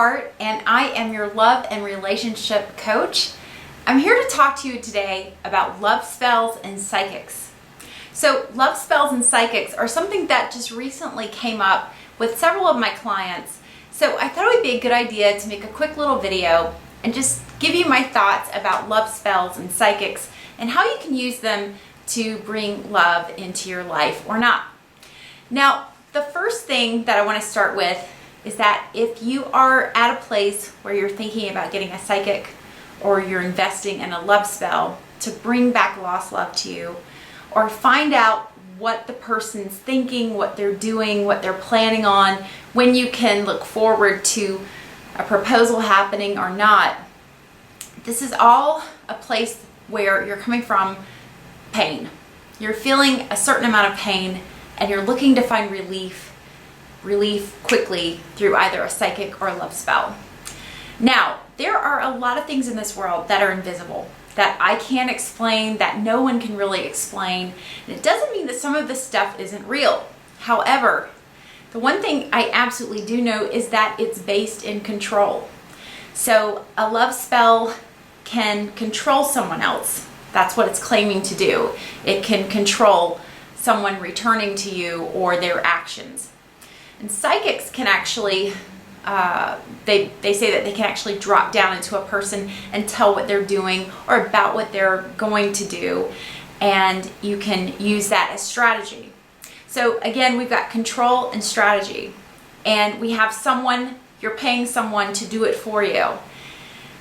Everheart, and I am your love and relationship coach. I'm here to talk to you today about love spells and psychics. So love spells and psychics are something that just recently came up with several of my clients. So I thought it would be a good idea to make a quick little video and just give you my thoughts about love spells and psychics and how you can use them to bring love into your life or not. Now, the first thing that I want to start with is that if you are at a place where you're thinking about getting a psychic or you're investing in a love spell to bring back lost love to you, or find out what the person's thinking, what they're doing, what they're planning on, when you can look forward to a proposal happening or not, this is all a place where you're coming from pain. You're feeling a certain amount of pain and you're looking to find relief quickly through either a psychic or a love spell. Now, there are a lot of things in this world that are invisible, that I can't explain, that no one can really explain. And it doesn't mean that some of this stuff isn't real. However, the one thing I absolutely do know is that it's based in control. So a love spell can control someone else. That's what it's claiming to do. It can control someone returning to you or their actions. And psychics can actually, they say that they can actually drop down into a person and tell what they're doing or about what they're going to do. And you can use that as strategy. So again, we've got control and strategy. And we have someone, you're paying someone to do it for you.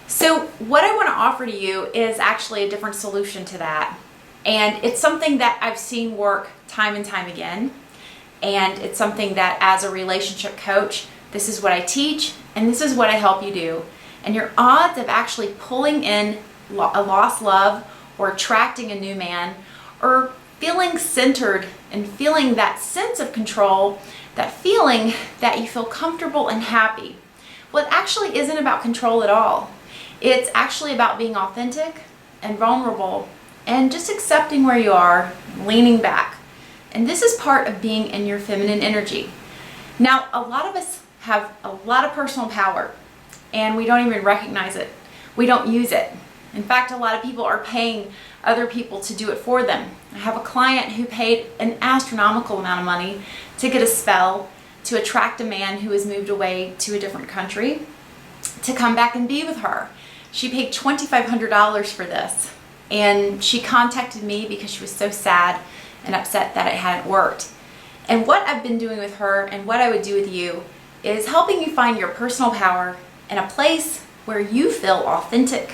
So what I want to offer to you is actually a different solution to that. And it's something that I've seen work time and time again. And it's something that as a relationship coach, this is what I teach and this is what I help you do. And your odds of actually pulling in a lost love or attracting a new man or feeling centered and feeling that sense of control, that feeling that you feel comfortable and happy. Well, it actually isn't about control at all. It's actually about being authentic and vulnerable and just accepting where you are, leaning back. And this is part of being in your feminine energy. Now, a lot of us have a lot of personal power and we don't even recognize it. We don't use it. In fact, a lot of people are paying other people to do it for them. I have a client who paid an astronomical amount of money to get a spell to attract a man who has moved away to a different country to come back and be with her. She paid $2,500 for this, and she contacted me because she was so sad and upset that it hadn't worked. And what I've been doing with her and what I would do with you is helping you find your personal power in a place where you feel authentic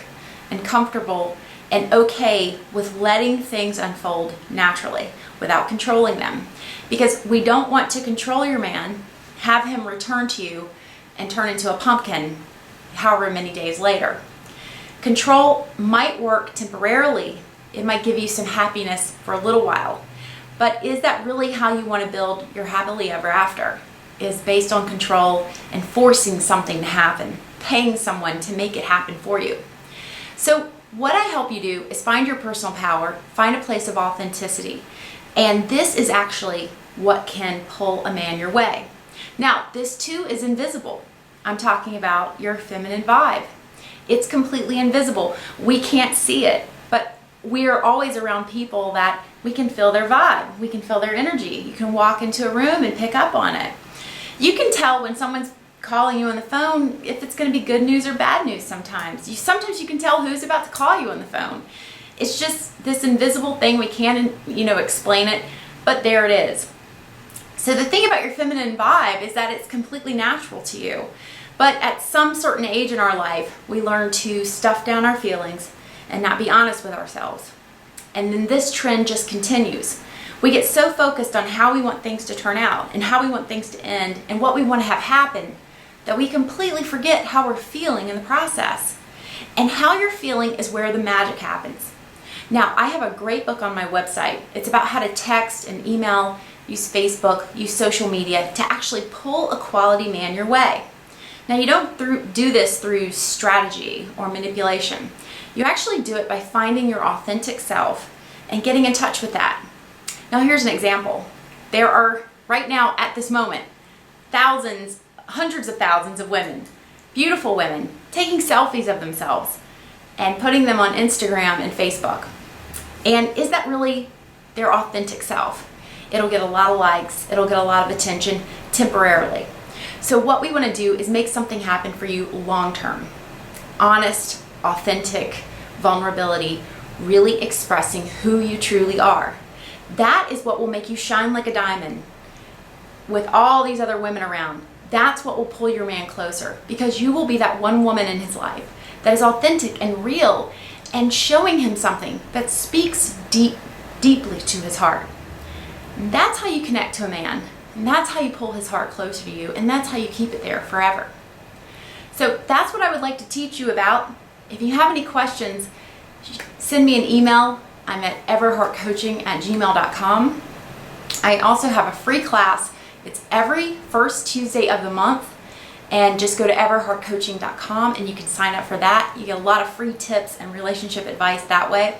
and comfortable and okay with letting things unfold naturally without controlling them. Because we don't want to control your man, have him return to you and turn into a pumpkin however many days later. Control might work temporarily. It might give you some happiness for a little while. But is that really how you want to build your happily ever after? Is based on control and forcing something to happen, paying someone to make it happen for you. So what I help you do is find your personal power, find a place of authenticity. And this is actually what can pull a man your way. Now, this too is invisible. I'm talking about your feminine vibe. It's completely invisible. We can't see it, but we are always around people that we can feel their vibe. We can feel their energy. You can walk into a room and pick up on it. You can tell when someone's calling you on the phone if it's going to be good news or bad news sometimes. Sometimes you can tell who's about to call you on the phone. It's just this invisible thing. We can't, explain it, but there it is. So the thing about your feminine vibe is that it's completely natural to you. But at some certain age in our life, we learn to stuff down our feelings and not be honest with ourselves. And then this trend just continues. We get so focused on how we want things to turn out and how we want things to end and what we want to have happen that we completely forget how we're feeling in the process. And how you're feeling is where the magic happens. Now, I have a great book on my website. It's about how to text and email, use Facebook, use social media to actually pull a quality man your way. Now, you don't do this through strategy or manipulation. You actually do it by finding your authentic self and getting in touch with that. Now, here's an example. There are, right now, at this moment, thousands, hundreds of thousands of women beautiful women, taking selfies of themselves and putting them on Instagram and Facebook. And is that really their authentic self? It'll get a lot of likes, it'll get a lot of attention temporarily. So what we want to do is make something happen for you long term. Honest, authentic vulnerability, really expressing who you truly are. That is what will make you shine like a diamond with all these other women around. That's what will pull your man closer, because you will be that one woman in his life that is authentic and real and showing him something that speaks deeply to his heart. And that's how you connect to a man, and that's how you pull his heart closer to you, and that's how you keep it there forever. So that's what I would like to teach you about. If you have any questions, send me an email. I'm at everheartcoaching@gmail.com. I also have a free class. It's every first Tuesday of the month, and just go to everheartcoaching.com and you can sign up for that. You get a lot of free tips and relationship advice that way.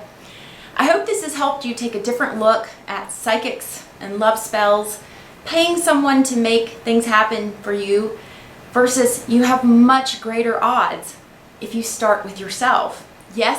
I hope this has helped you take a different look at psychics and love spells, paying someone to make things happen for you versus you have much greater odds if you start with yourself.